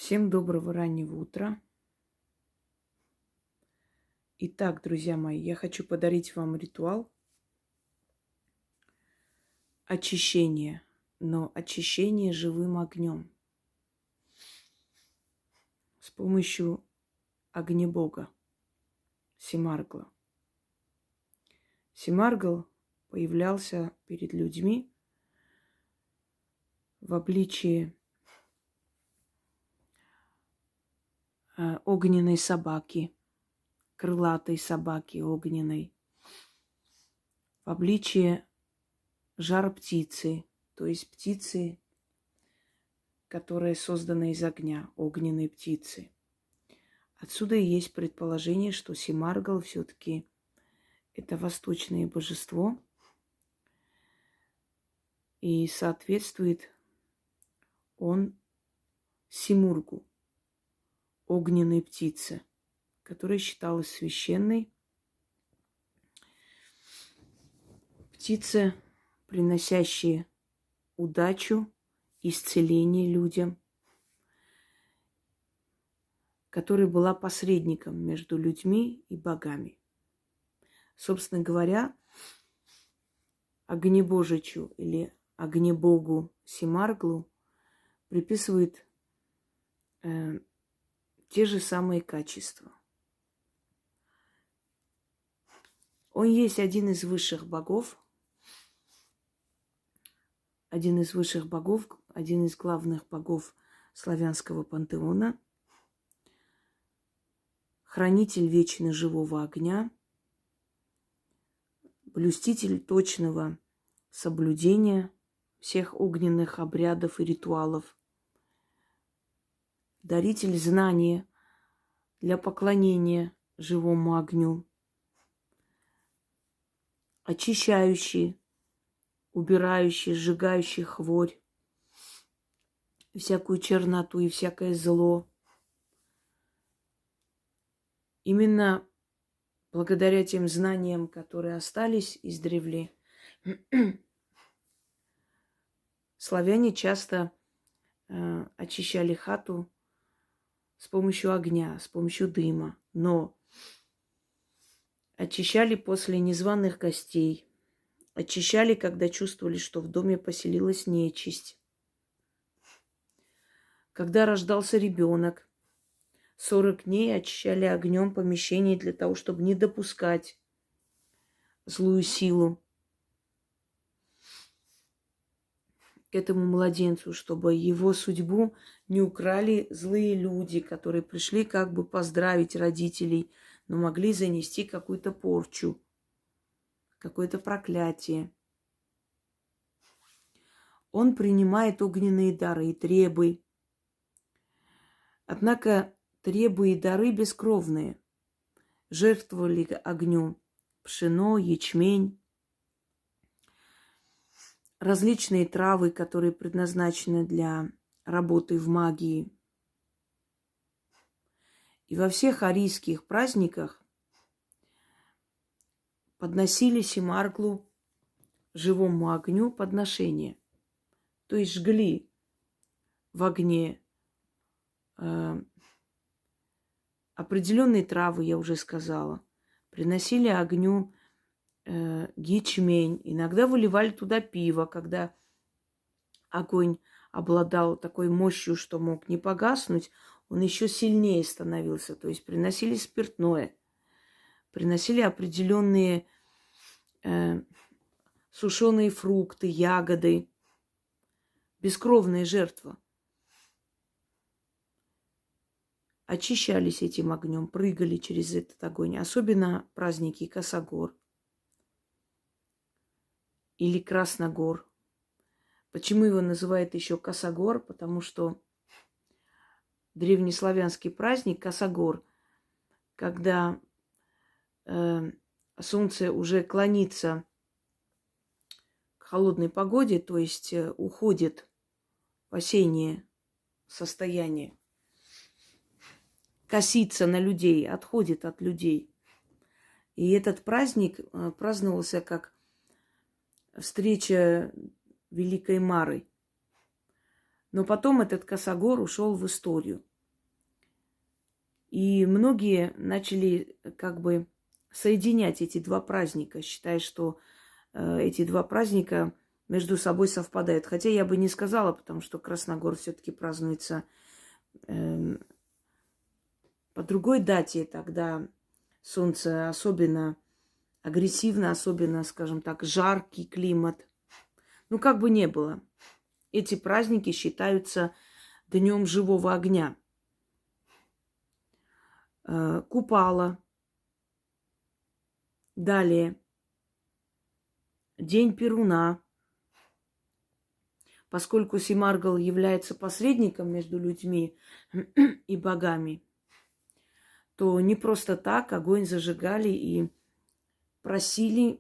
Всем доброго раннего утра. Итак, друзья мои, я хочу подарить вам ритуал очищения, но очищение живым огнем с помощью огнебога Семаргла. Семаргл появлялся перед людьми в обличии огненной собаки, крылатой собаки огненной, в обличии жар-птицы, то есть птицы, которая создана из огня, огненной птицы. Отсюда и есть предположение, что Семаргл все-таки это восточное божество, и соответствует он Симургу, огненной птице, которая считалась священной. Птица, приносящая удачу, исцеление людям, которая была посредником между людьми и богами. Собственно говоря, огнебожичу или огнебогу Семарглу приписывают те же самые качества. Он есть один из высших богов, один из главных богов славянского пантеона, хранитель вечно живого огня, блюститель точного соблюдения всех огненных обрядов и ритуалов, даритель знания для поклонения живому огню, очищающий, убирающий, сжигающий хворь, всякую черноту и всякое зло. Именно благодаря тем знаниям, которые остались издревле, славяне часто очищали хату с помощью огня, с помощью дыма, но очищали после незваных гостей, очищали, когда чувствовали, что в доме поселилась нечисть. Когда рождался ребенок, 40 дней очищали огнем помещение для того, чтобы не допускать злую силу к этому младенцу, чтобы его судьбу не украли злые люди, которые пришли как бы поздравить родителей, но могли занести какую-то порчу, какое-то проклятие. Он принимает огненные дары и требы. Однако требы и дары бескровные. Жертвовали огню пшено, ячмень, различные травы, которые предназначены для работы в магии. И во всех арийских праздниках подносили Семарглу, живому огню, подношения. То есть жгли в огне определенные травы, я уже сказала. Приносили огню ячмень. Иногда выливали туда пиво, когда огонь обладал такой мощью, что мог не погаснуть, он еще сильнее становился. То есть приносили спиртное, приносили определенные сушеные фрукты, ягоды, бескровная жертва. Очищались этим огнем, прыгали через этот огонь. Особенно праздники Косогор или Красногор. Почему его называют еще Косогор? Потому что древнеславянский праздник Косогор, когда солнце уже клонится к холодной погоде, то есть уходит в осеннее состояние, косится на людей, отходит от людей. И этот праздник праздновался как встреча Великой Мары. Но потом этот Косогор ушел в историю. И многие начали как бы соединять эти два праздника, считая, что эти два праздника между собой совпадают. Хотя я бы не сказала, потому что Красногор все-таки празднуется по другой дате, тогда солнце особенно агрессивно, особенно, скажем так, жаркий климат. Ну, как бы не было. Эти праздники считаются днем живого огня. Купала. Далее. День Перуна. Поскольку Семаргл является посредником между людьми и богами, то не просто так огонь зажигали и просили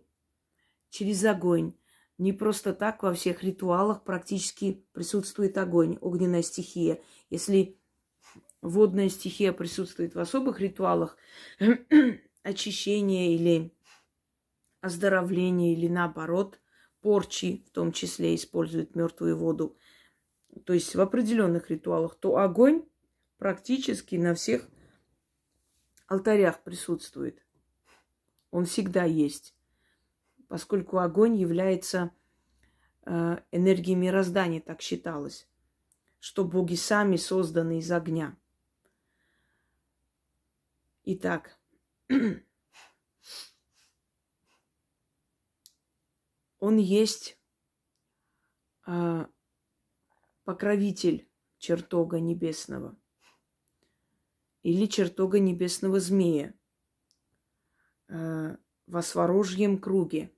через огонь. Не просто так во всех ритуалах практически присутствует огонь, огненная стихия. Если водная стихия присутствует в особых ритуалах, очищения или оздоровления, или наоборот, порчи, в том числе используют мертвую воду, то есть в определенных ритуалах, то огонь практически на всех алтарях присутствует. Он всегда есть, поскольку огонь является энергией мироздания, так считалось, что боги сами созданы из огня. Итак, он есть покровитель чертога небесного или чертога небесного змея во Сварожьем круге.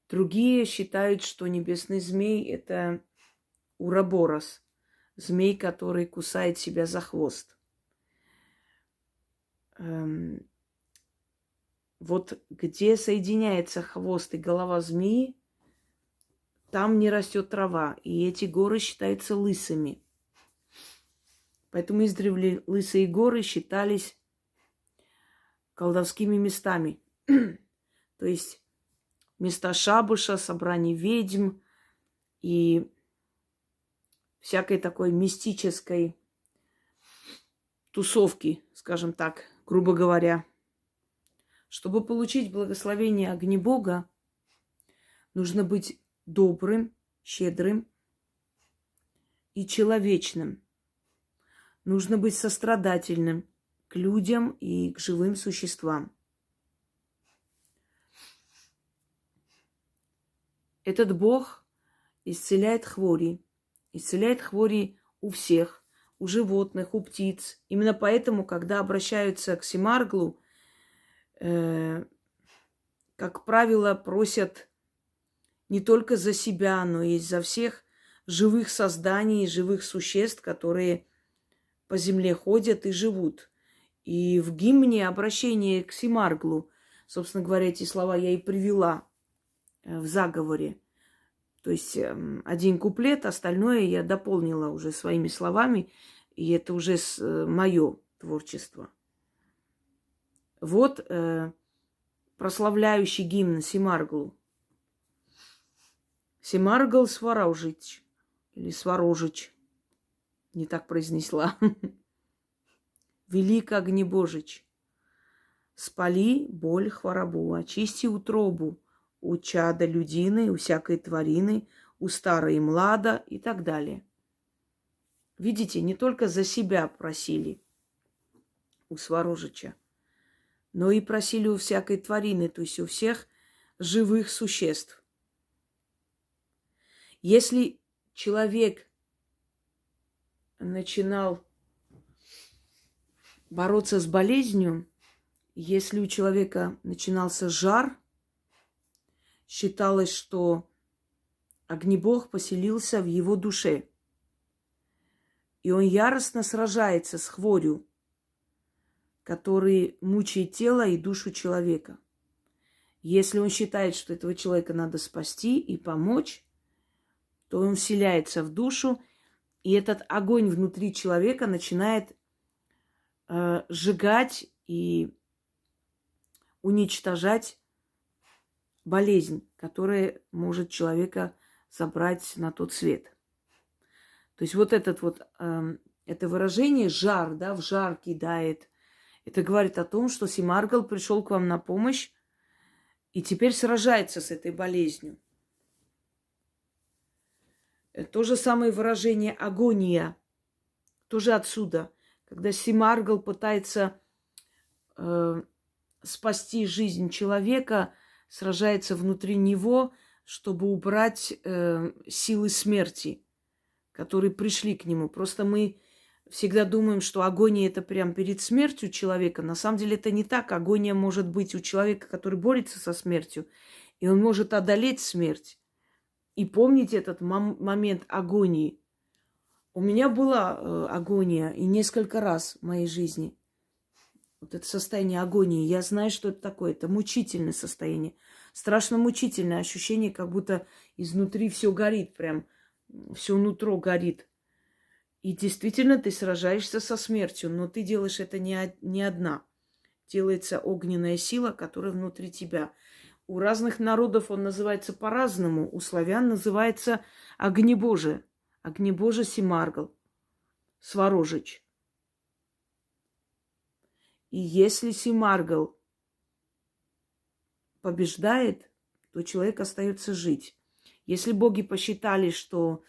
Другие считают, что небесный змей – это Уроборос, змей, который кусает себя за хвост. Вот где соединяется хвост и голова змеи, там не растет трава, и эти горы считаются лысыми. Поэтому издревле лысые горы считались колдовскими местами. То есть места шабуша, собраний ведьм и всякой такой мистической тусовки, скажем так, грубо говоря. Чтобы получить благословение Огнебога, нужно быть добрым, щедрым и человечным. Нужно быть сострадательным к людям и к живым существам. Этот Бог исцеляет хвори. Исцеляет хвори у всех, у животных, у птиц. Именно поэтому, когда обращаются к Семарглу, как правило, просят не только за себя, но и за всех живых созданий, живых существ, которые по земле ходят и живут. И в гимне обращение к Семарглу, собственно говоря, эти слова я и привела в заговоре. То есть один куплет, остальное я дополнила уже своими словами, и это уже мое творчество. Вот прославляющий гимн Семарглу. Семаргл Сварожич, или Сварожич, не так произнесла. Велик Огнебожич, спали боль хворобу, очисти утробу у чада людины, у всякой тварины, у старой и млада и так далее. Видите, не только за себя просили у Сварожича, но и просили у всякой тварины, то есть у всех живых существ. Если человек начинал бороться с болезнью, если у человека начинался жар, считалось, что Огнебог поселился в его душе. И он яростно сражается с хворью, который мучает тело и душу человека. Если он считает, что этого человека надо спасти и помочь, то он вселяется в душу, и этот огонь внутри человека начинает сжигать и уничтожать болезнь, которая может человека забрать на тот свет. То есть вот этот вот это выражение жар, да, в жар кидает. Это говорит о том, что Семаргл пришел к вам на помощь и теперь сражается с этой болезнью. То же самое выражение агония, тоже отсюда. Когда Семаргл пытается спасти жизнь человека, сражается внутри него, чтобы убрать силы смерти, которые пришли к нему. Просто мы всегда думаем, что агония – это прям перед смертью человека. На самом деле это не так. Агония может быть у человека, который борется со смертью, и он может одолеть смерть. И помните этот момент агонии. У меня была агония и несколько раз в моей жизни. Вот это состояние агонии. Я знаю, что это такое. Это мучительное состояние. Страшно мучительное ощущение, как будто изнутри все горит, прям все нутро горит. И действительно ты сражаешься со смертью, но ты делаешь это не одна. Делается огненная сила, которая внутри тебя. У разных народов он называется по-разному. У славян называется огнебоже. Огнебоже Семаргл, Сворожич. И если Семаргл побеждает, то человек остается жить. Если боги посчитали, что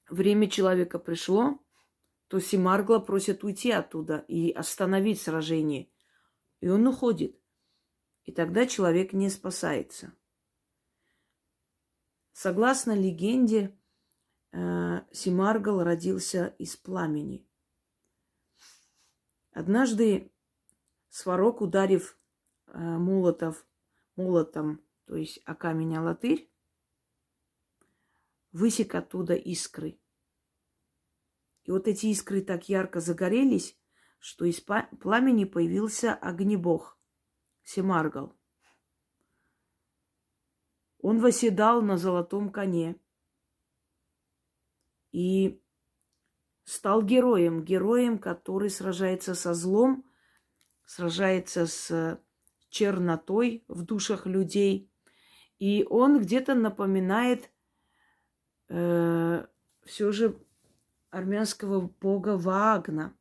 время человека пришло, то Семаргла просят уйти оттуда и остановить сражение. И он уходит. И тогда человек не спасается. Согласно легенде, Семаргл родился из пламени. Однажды Сварог, ударив молотом, то есть о камень, о латырь, высек оттуда искры. И вот эти искры так ярко загорелись, что из пламени появился огнебог Семаргл. Он восседал на золотом коне и стал героем, который сражается со злом, сражается с чернотой в душах людей. И он где-то напоминает все же армянского бога Ваагна.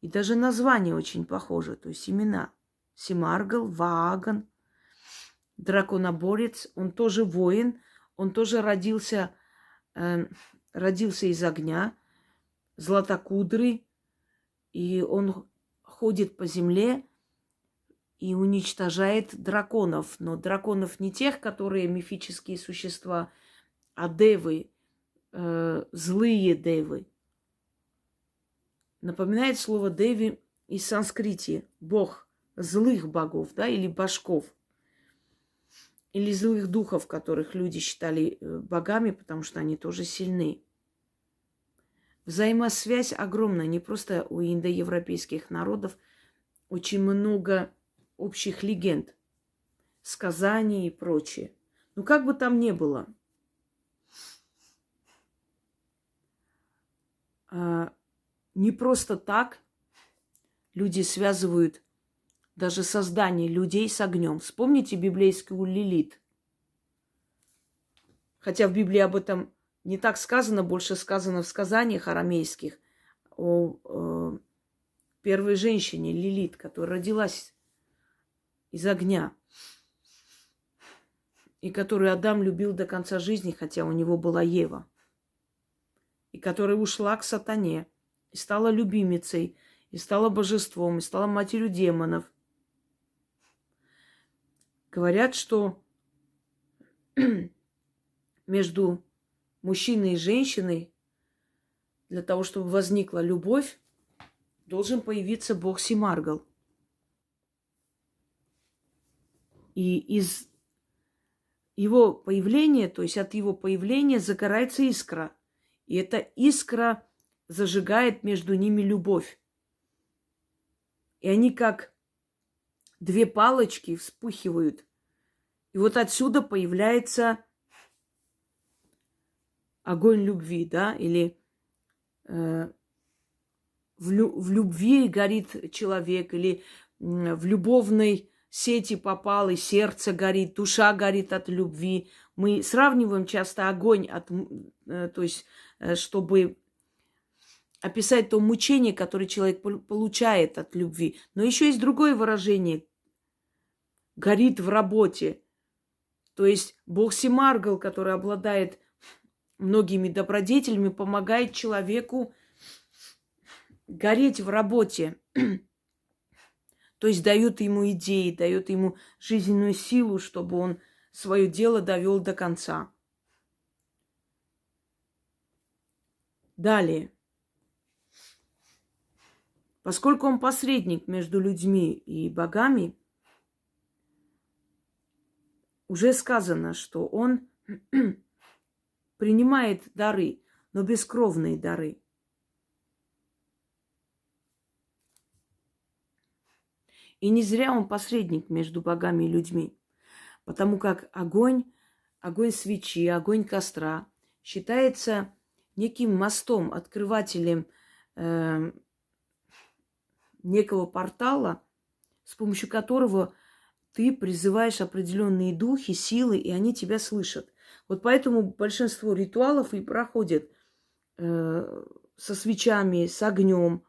И даже название очень похоже, то есть имена. Семаргл, Ваагн, драконоборец. Он тоже воин, он тоже родился из огня, златокудрый. И он ходит по земле и уничтожает драконов. Но драконов не тех, которые мифические существа, а девы, злые девы. Напоминает слово деви из санскрите. Бог злых богов, да, или башков. Или злых духов, которых люди считали богами, потому что они тоже сильны. Взаимосвязь огромная. Не просто у индоевропейских народов. Очень много общих легенд, сказаний и прочее. Ну, как бы там ни было, не просто так люди связывают даже создание людей с огнем. Вспомните библейскую Лилит. Хотя в Библии об этом не так сказано, больше сказано в сказаниях арамейских о первой женщине Лилит, которая родилась из огня, и которую Адам любил до конца жизни, хотя у него была Ева, и которая ушла к сатане, и стала любимицей, и стала божеством, и стала матерью демонов. Говорят, что между мужчиной и женщиной для того, чтобы возникла любовь, должен появиться бог Семаргл. И из его появления, то есть от его появления загорается искра. И эта искра зажигает между ними любовь. И они как две палочки вспыхивают. И вот отсюда появляется огонь любви, да, или в любви горит человек, или в любовной сети попал, и сердце горит, душа горит от любви. Мы сравниваем часто огонь, то есть чтобы описать то мучение, которое человек получает от любви. Но еще есть другое выражение. Горит в работе. То есть бог Семаргл, который обладает многими добродетелями, помогает человеку гореть в работе. То есть дает ему идеи, дает ему жизненную силу, чтобы он свое дело довел до конца. Далее. Поскольку он посредник между людьми и богами, уже сказано, что он принимает дары, но бескровные дары. И не зря он посредник между богами и людьми, потому как огонь свечи, огонь костра считается неким мостом, открывателем некого портала, с помощью которого ты призываешь определенные духи, силы, и они тебя слышат. Вот поэтому большинство ритуалов и проходят со свечами, с огнем.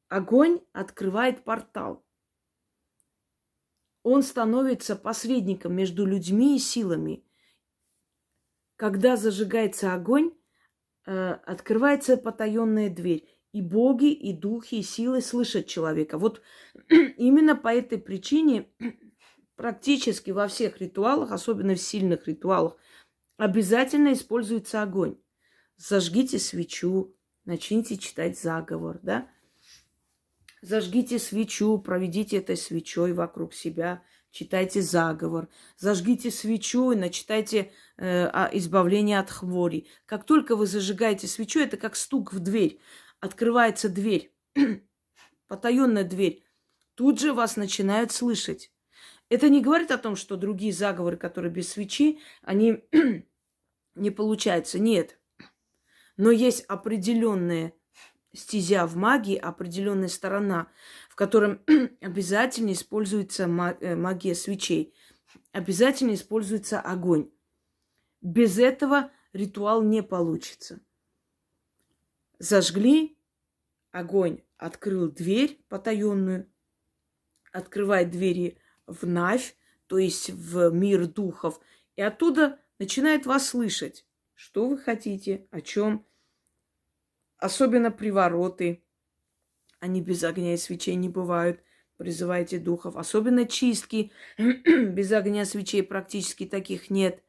Огонь открывает портал. Он становится посредником между людьми и силами. Когда зажигается огонь, открывается потаенная дверь. И боги, и духи, и силы слышат человека. Вот именно по этой причине практически во всех ритуалах, особенно в сильных ритуалах, обязательно используется огонь. Зажгите свечу, начните читать заговор, да? Зажгите свечу, проведите этой свечой вокруг себя, читайте заговор. Зажгите свечу и начитайте избавление от хвори. Как только вы зажигаете свечу, это как стук в дверь. Открывается дверь, потаенная дверь. Тут же вас начинают слышать. Это не говорит о том, что другие заговоры, которые без свечи, они не получаются. Нет. Но есть определенная стезя в магии, определенная сторона, в котором обязательно используется магия свечей. Обязательно используется огонь. Без этого ритуал не получится. Зажгли, огонь открыл дверь потаенную, открывает двери в Навь, то есть в мир духов, и оттуда начинает вас слышать, что вы хотите, о чем. Особенно привороты, они без огня и свечей не бывают, призывайте духов. Особенно чистки, без огня и свечей практически таких нет.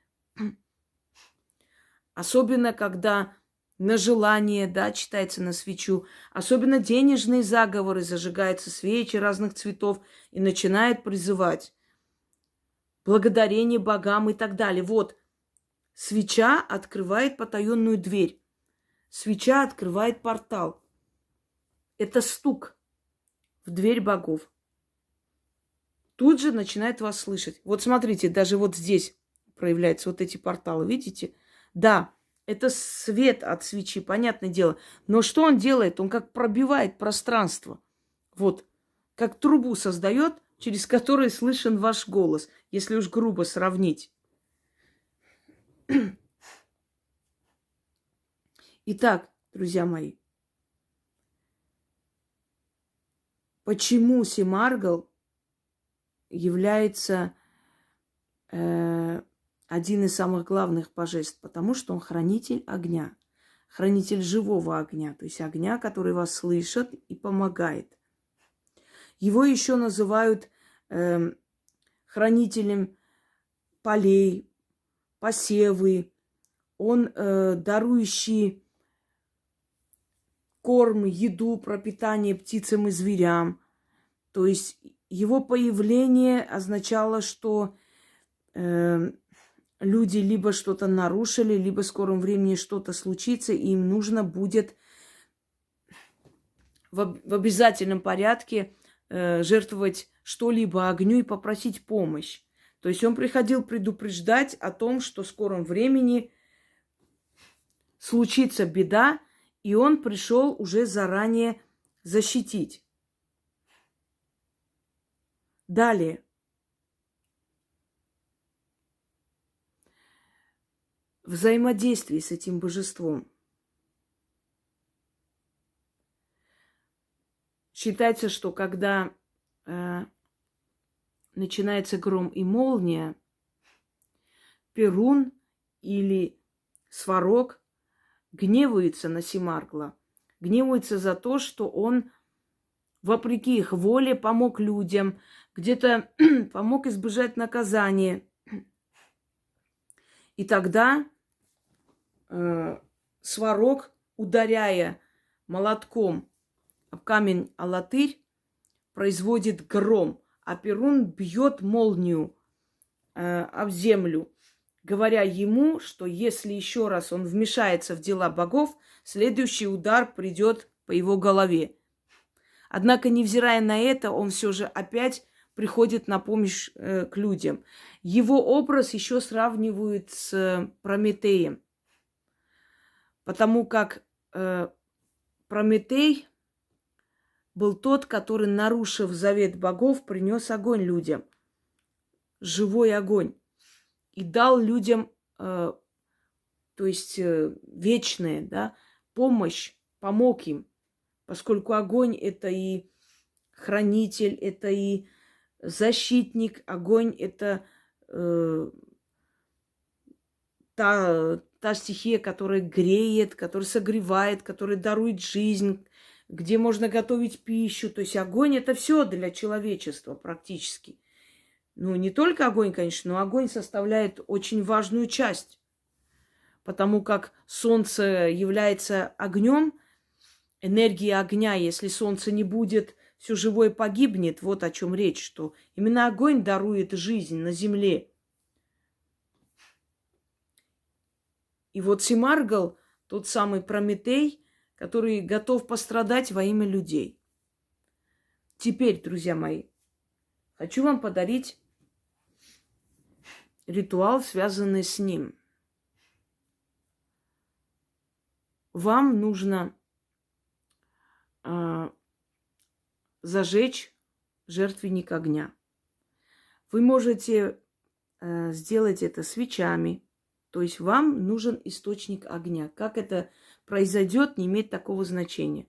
Особенно, когда на желание, да, читается на свечу. Особенно денежные заговоры, зажигаются свечи разных цветов и начинают призывать благодарение богам и так далее. Вот, свеча открывает потаенную дверь. Свеча открывает портал. Это стук в дверь богов. Тут же начинает вас слышать. Вот смотрите, даже вот здесь проявляются вот эти порталы, видите? Да, это свет от свечи, понятное дело. Но что он делает? Он как пробивает пространство. Вот, как трубу создает, через которую слышен ваш голос, если уж грубо сравнить. Итак, друзья мои, почему Семаргл является один из самых главных божеств? Потому что он хранитель огня, хранитель живого огня, то есть огня, который вас слышит и помогает. Его еще называют хранителем полей, посевы. Он дарующий корм, еду, пропитание птицам и зверям. То есть его появление означало, что люди либо что-то нарушили, либо в скором времени что-то случится, и им нужно будет в обязательном порядке жертвовать что-либо огню и попросить помощь. То есть он приходил предупреждать о том, что в скором времени случится беда, и он пришел уже заранее защитить. Далее. Взаимодействие с этим божеством. Считается, что когда начинается гром и молния, Перун или Сварог гневается на Семаргла, гневается за то, что он, вопреки их воле, помог людям, где-то помог избежать наказания. И тогда Сварог, ударяя молотком об камень Алатырь, производит гром, а Перун бьет молнию об землю, говоря ему, что если еще раз он вмешается в дела богов, следующий удар придет по его голове. Однако, невзирая на это, он все же опять приходит на помощь к людям. Его образ еще сравнивают с Прометеем, потому как Прометей был тот, который, нарушив завет богов, принес огонь людям, живой огонь, и дал людям, то есть вечное, да, помощь, помог им, поскольку огонь – это и хранитель, это и защитник, огонь – это та стихия, которая греет, которая согревает, которая дарует жизнь, где можно готовить пищу. То есть огонь – это все для человечества практически. Ну, не только огонь, конечно, но огонь составляет очень важную часть, потому как солнце является огнем, энергия огня. Если солнца не будет, все живое погибнет. Вот о чем речь, что именно огонь дарует жизнь на земле. И вот Семаргл, тот самый Прометей, который готов пострадать во имя людей. Теперь, друзья мои, хочу вам подарить ритуал, связанный с ним. Вам нужно зажечь жертвенник огня. Вы можете сделать это свечами, то есть вам нужен источник огня. Как это произойдет, не имеет такого значения.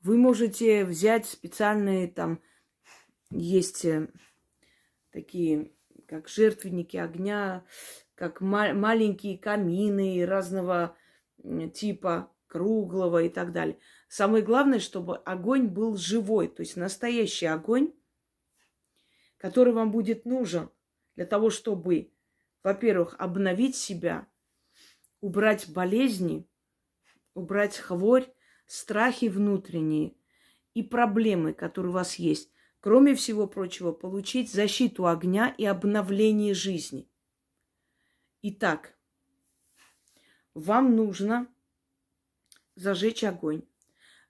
Вы можете взять специальные, там есть такие, как жертвенники огня, как маленькие камины разного типа, круглого и так далее. Самое главное, чтобы огонь был живой, то есть настоящий огонь, который вам будет нужен для того, чтобы, во-первых, обновить себя, убрать болезни, убрать хворь, страхи внутренние и проблемы, которые у вас есть. Кроме всего прочего, получить защиту огня и обновление жизни. Итак, вам нужно зажечь огонь.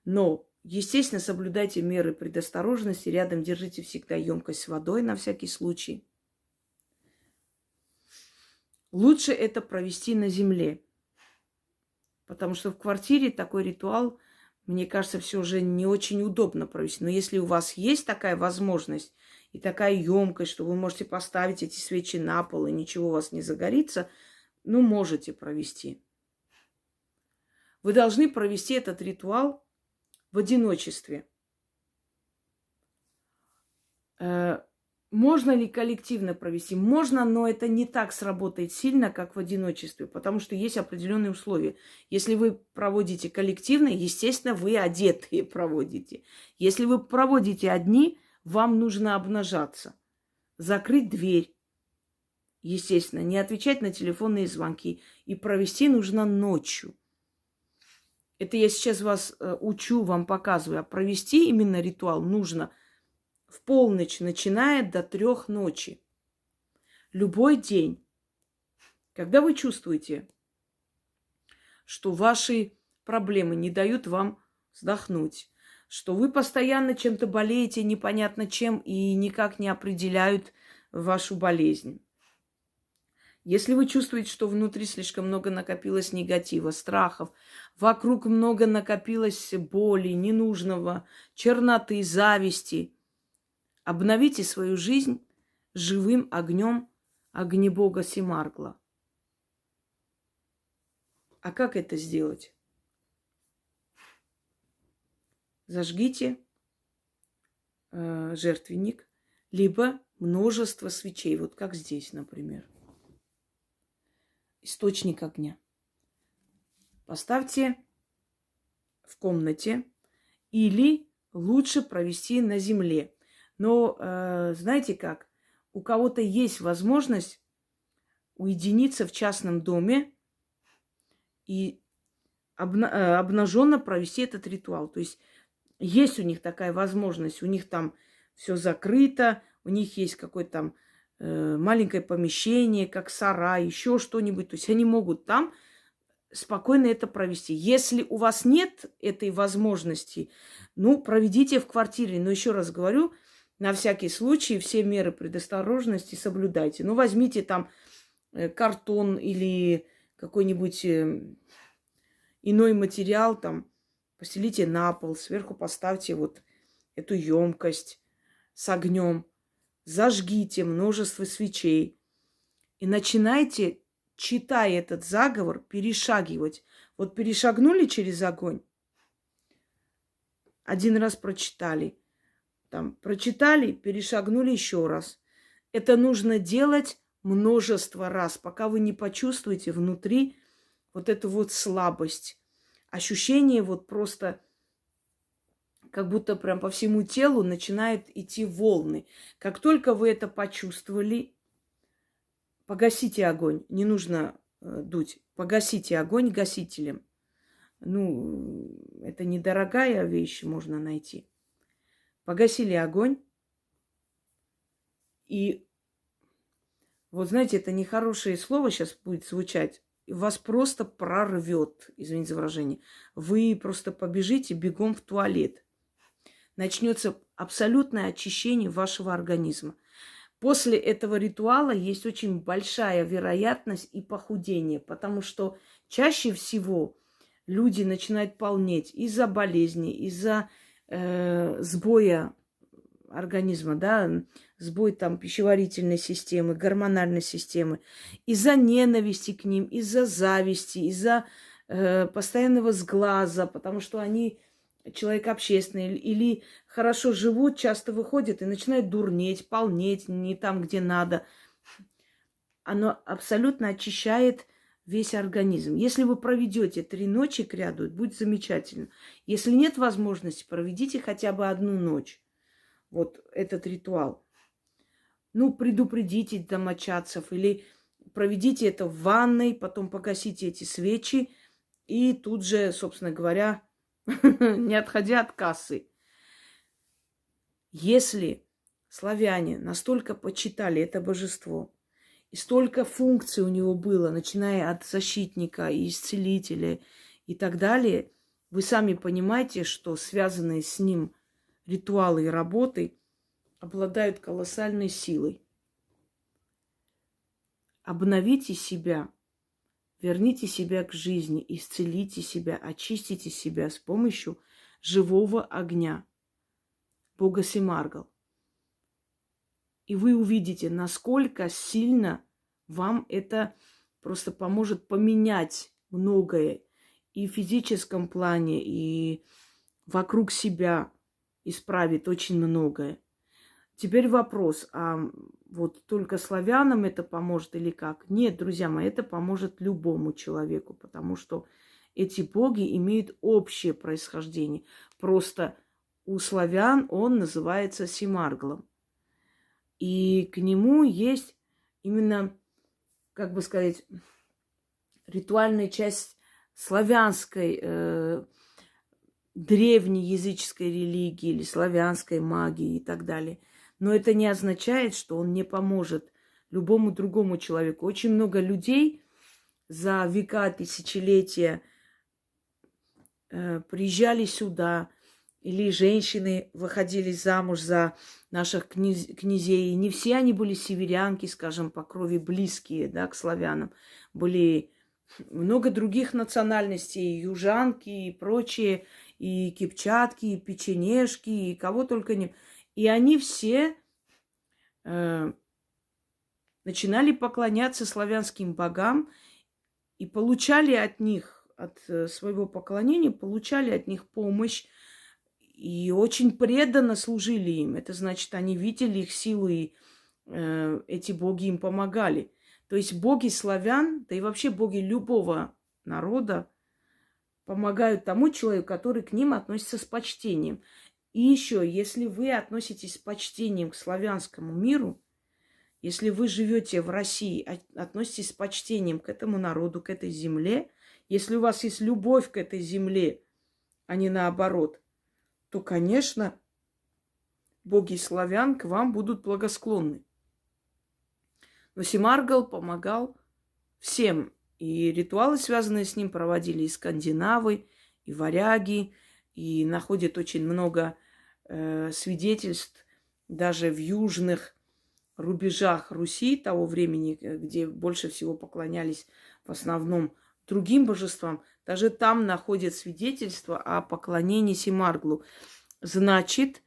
Но, естественно, соблюдайте меры предосторожности. Рядом держите всегда емкость с водой на всякий случай. Лучше это провести на земле. Потому что в квартире такой ритуал, мне кажется, все же не очень удобно провести. Но если у вас есть такая возможность и такая емкость, что вы можете поставить эти свечи на пол, и ничего у вас не загорится, ну, можете провести. Вы должны провести этот ритуал в одиночестве. Можно ли коллективно провести? Можно, но это не так сработает сильно, как в одиночестве, потому что есть определенные условия. Если вы проводите коллективно, естественно, вы одетые проводите. Если вы проводите одни, вам нужно обнажаться, закрыть дверь, естественно, не отвечать на телефонные звонки. И провести нужно ночью. Это я сейчас вас учу, вам показываю. А провести именно ритуал нужно в полночь, начиная до 3 ночи. Любой день. Когда вы чувствуете, что ваши проблемы не дают вам вздохнуть, что вы постоянно чем-то болеете, непонятно чем, и никак не определяют вашу болезнь. Если вы чувствуете, что внутри слишком много накопилось негатива, страхов, вокруг много накопилось боли, ненужного, черноты, зависти, обновите свою жизнь живым огнем огнебога Семаргла. А как это сделать? Зажгите жертвенник, либо множество свечей, вот как здесь, например. Источник огня. Поставьте в комнате или лучше провести на земле. Но знаете как? У кого-то есть возможность уединиться в частном доме и обнаженно провести этот ритуал. То есть у них такая возможность. У них там все закрыто, у них есть какое-то там маленькое помещение, как сарай, еще что-нибудь. То есть они могут там спокойно это провести. Если у вас нет этой возможности, ну, проведите в квартире. Но еще раз говорю, на всякий случай все меры предосторожности соблюдайте. Ну, возьмите там картон или какой-нибудь иной материал, там, постелите на пол, сверху поставьте вот эту емкость с огнем, зажгите множество свечей и начинайте, читая этот заговор, перешагивать. Вот перешагнули через огонь, один раз прочитали, там, прочитали, перешагнули еще раз. Это нужно делать множество раз, пока вы не почувствуете внутри вот эту вот слабость. Ощущение вот просто, как будто прям по всему телу начинают идти волны. Как только вы это почувствовали, погасите огонь. Не нужно дуть. Погасите огонь гасителем. Ну, это недорогая вещь, можно найти. Погасили огонь. И вот знаете, это нехорошее слово сейчас будет звучать. Вас просто прорвет, извините за выражение. Вы просто побежите бегом в туалет. Начнется абсолютное очищение вашего организма. После этого ритуала есть очень большая вероятность и похудения, потому что чаще всего люди начинают полнеть из-за болезни, из-за сбоя организма, да, сбой там пищеварительной системы, гормональной системы, из-за ненависти к ним, из-за зависти, из-за постоянного сглаза, потому что они человек общественный или хорошо живут, часто выходят и начинают дурнеть, полнеть не там, где надо. Оно абсолютно очищает весь организм. Если вы проведете 3 ночи кряду, будет замечательно. Если нет возможности, проведите хотя бы 1 ночь. Вот этот ритуал. Ну, предупредите домочадцев или проведите это в ванной, потом погасите эти свечи и тут же, собственно говоря, не отходя от кассы. Если славяне настолько почитали это божество, и столько функций у него было, начиная от защитника и исцелителя и так далее, вы сами понимаете, что связанные с ним ритуалы и работы обладают колоссальной силой. Обновите себя, верните себя к жизни, исцелите себя, очистите себя с помощью живого огня, бога Семаргл. И вы увидите, насколько сильно вам это просто поможет поменять многое и в физическом плане, и вокруг себя исправит очень многое. Теперь вопрос, а вот только славянам это поможет или как? Нет, друзья мои, это поможет любому человеку, потому что эти боги имеют общее происхождение. Просто у славян он называется Семарглом. И к нему есть именно, как бы сказать, ритуальная часть славянской, древней языческой религии или славянской магии и так далее. Но это не означает, что он не поможет любому другому человеку. Очень много людей за века, тысячелетия приезжали сюда, или женщины выходили замуж за наших князей. И не все они были северянки, скажем, по крови близкие, да, к славянам. Были много других национальностей, южанки и прочие, и кипчатки, и печенежки, и кого только не... И они все начинали поклоняться славянским богам и получали от них, от своего поклонения, получали от них помощь и очень преданно служили им. Это значит, они видели их силу, и эти боги им помогали. То есть боги славян, да и вообще боги любого народа помогают тому человеку, который к ним относится с почтением. И еще, если вы относитесь с почтением к славянскому миру, если вы живете в России, относитесь с почтением к этому народу, к этой земле, если у вас есть любовь к этой земле, а не наоборот, то, конечно, боги славян к вам будут благосклонны. Но Семаргл помогал всем. И ритуалы, связанные с ним, проводили и скандинавы, и варяги, и находят очень много свидетельств даже в южных рубежах Руси того времени, где больше всего поклонялись в основном другим божествам. Даже там находят свидетельства о поклонении Семарглу. Значит,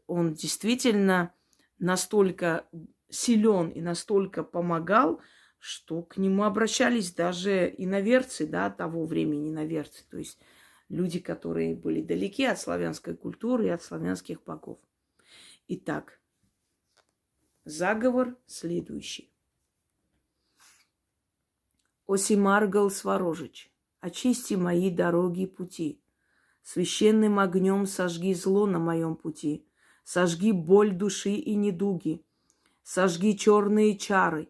он действительно настолько силен и настолько помогал, что к нему обращались даже иноверцы, да, того времени иноверцы. То есть люди, которые были далеки от славянской культуры и от славянских богов. Итак, заговор следующий. О Семаргл Сварожич, очисти мои дороги и пути. Священным огнем сожги зло на моем пути. Сожги боль души и недуги. Сожги черные чары.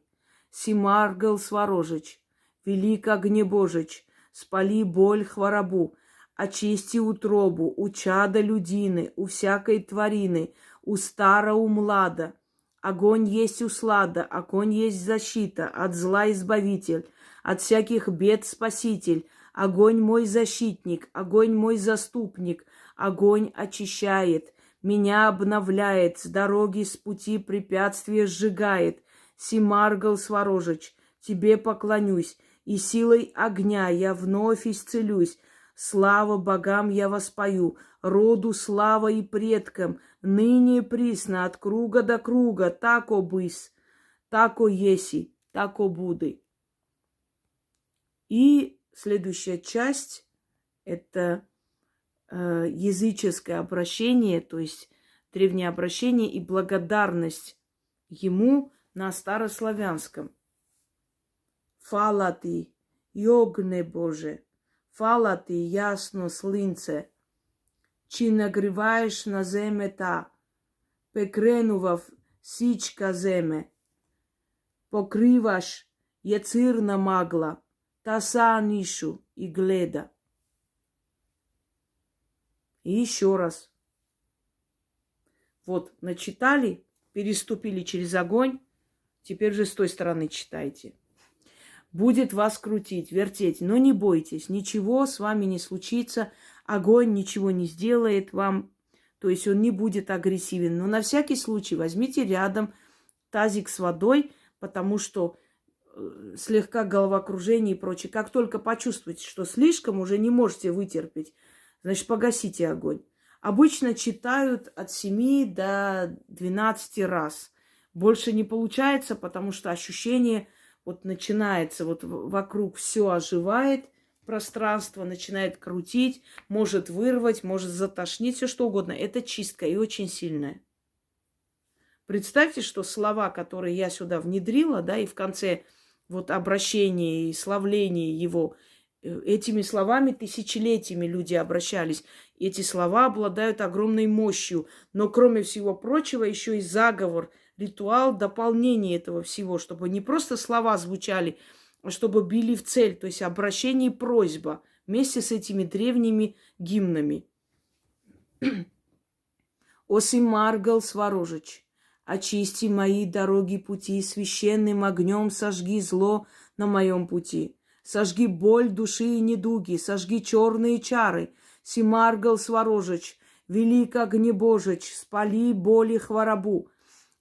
Семаргл Сварожич, велик огнебожич, спали боль хворобу. Очисти утробу у чада людины, у всякой тварины, у стара, у млада. Огонь есть услада, огонь есть защита, от зла избавитель, от всяких бед спаситель. Огонь мой защитник, огонь мой заступник, огонь очищает, меня обновляет, с дороги, с пути препятствия сжигает. Семаргл Сварожич, тебе поклонюсь, и силой огня я вновь исцелюсь. Слава богам я воспою, роду слава и предкам, ныне и присно, от круга до круга, тако быс, тако еси, тако буды. И следующая часть – это языческое обращение, то есть древнее обращение и благодарность ему на старославянском. Фала ти, йогне Боже, фала ти, ясно слинце, чи нагріваєш на земе та, пекренував січка земе, покриваш яцирна магла, таса нишу и гледа. И еще раз. Вот, начитали, переступили через огонь, теперь же с той стороны читайте. Будет вас крутить, вертеть, но не бойтесь, ничего с вами не случится, огонь ничего не сделает вам, то есть он не будет агрессивен. Но на всякий случай возьмите рядом тазик с водой, потому что слегка головокружение и прочее. Как только почувствуете, что слишком, уже не можете вытерпеть, значит, погасите огонь. Обычно читают от 7 до 12 раз. Больше не получается, потому что ощущение вот начинается, вот вокруг все оживает, пространство начинает крутить, может вырвать, может затошнить, все что угодно. Это чистка и очень сильная. Представьте, что слова, которые я сюда внедрила, да, и в конце вот обращения и славления его, этими словами тысячелетиями люди обращались. Эти слова обладают огромной мощью. Но, кроме всего прочего, еще и заговор, ритуал, дополнение этого всего, чтобы не просто слова звучали, а чтобы били в цель. То есть обращение и просьба вместе с этими древними гимнами. О Семаргл Сварожич, очисти мои дороги пути, священным огнем сожги зло на моем пути. Сожги боль души и недуги, сожги черные чары. Семаргл Сварожич, велик огнебожич, спали боли хворобу.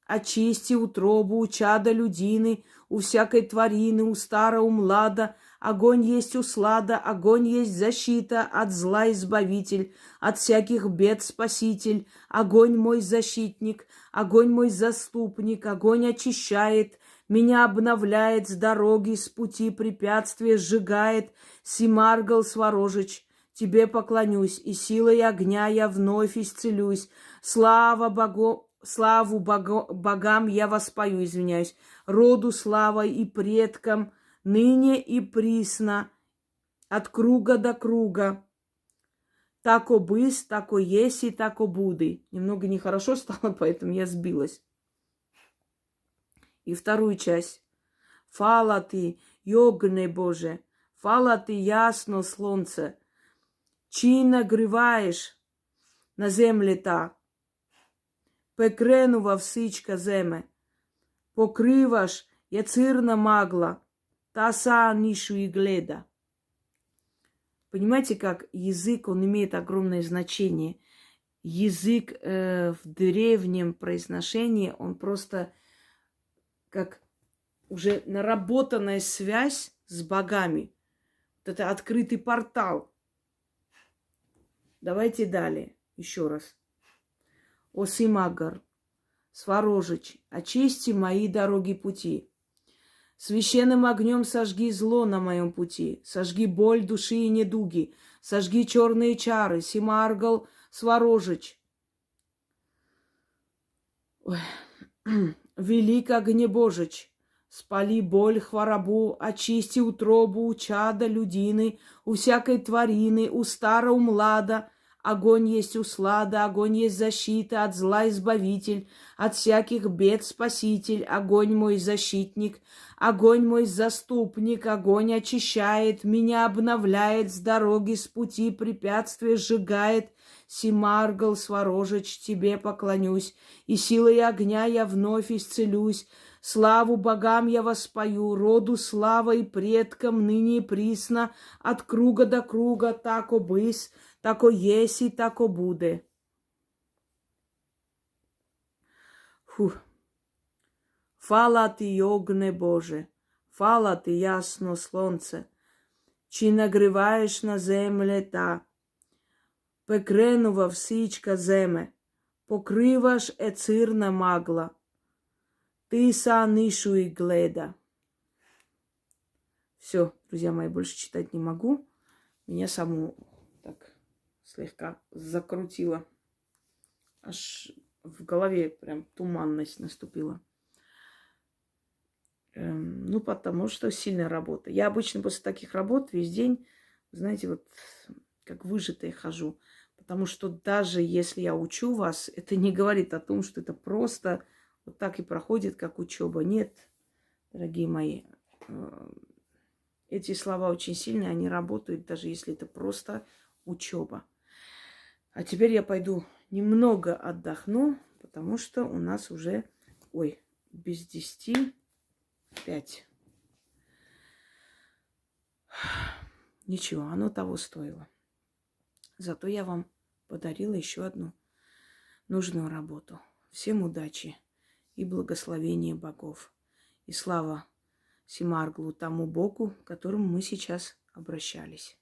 Очисти утробу у чада людины, у всякой тварины, у стара, у млада. Огонь есть услада, огонь есть защита, от зла избавитель, от всяких бед спаситель. Огонь мой защитник, огонь мой заступник, огонь очищает, меня обновляет, с дороги, с пути препятствия сжигает. Семаргл Сварожич, тебе поклонюсь, и силой огня я вновь исцелюсь. Славу богам я воспою, извиняюсь, роду слава и предкам, ныне и присно, от круга до круга. Тако быс, тако есть и тако буды. Немного нехорошо стало, поэтому я сбилась. И вторую часть. Фала ты, йогне Боже, фала ты ясно, солнце, чи нагріваєш на землі та, пекренува всичка земе, покриваш яцирна магла, та са нишу и гледа. Понимаете, как язык, он имеет огромное значение. Язык в древнем произношении, он просто как уже наработанная связь с богами. Вот это открытый портал. Давайте далее, еще раз. О Симагар, Сварожич, очисти мои дороги пути. Священным огнем сожги зло на моем пути, сожги боль души и недуги, сожги черные чары, Симаргал, Сварожич. Велик огнебожич, спали боль, хворобу, очисти утробу у чада людины, у всякой тварины, у стара, у млада. Огонь есть услада, огонь есть защита, от зла избавитель, от всяких бед спаситель. Огонь мой защитник, огонь мой заступник, огонь очищает, меня обновляет, с дороги, с пути препятствия сжигает. Симаргал, Сварожич, тебе поклонюсь, и силой огня я вновь исцелюсь. Славу богам я воспою, роду слава и предкам, ныне и присно, от круга до круга, тако быс, тако есть и тако буде. Фух. Фала ти, огне Боже, фала ти, ясно слонце, чи нагріваєш на землі та, пекренува всичка земе, покриваш ецирна магла, ты са нишу и гледа. Все, друзья мои, больше читать не могу. Меня саму так слегка закрутило. Аж в голове прям туманность наступила. Ну, потому что сильная работа. Я обычно после таких работ весь день, знаете, вот как выжатая хожу. Потому что даже если я учу вас, это не говорит о том, что это просто вот так и проходит, как учеба. Нет, дорогие мои, эти слова очень сильные, они работают, даже если это просто учеба. А теперь я пойду немного отдохну, потому что у нас уже, без 10:05. Ничего, оно того стоило. Зато я вам подарила еще одну нужную работу. Всем удачи и благословения богов. И слава Симарглу, тому богу, к которому мы сейчас обращались.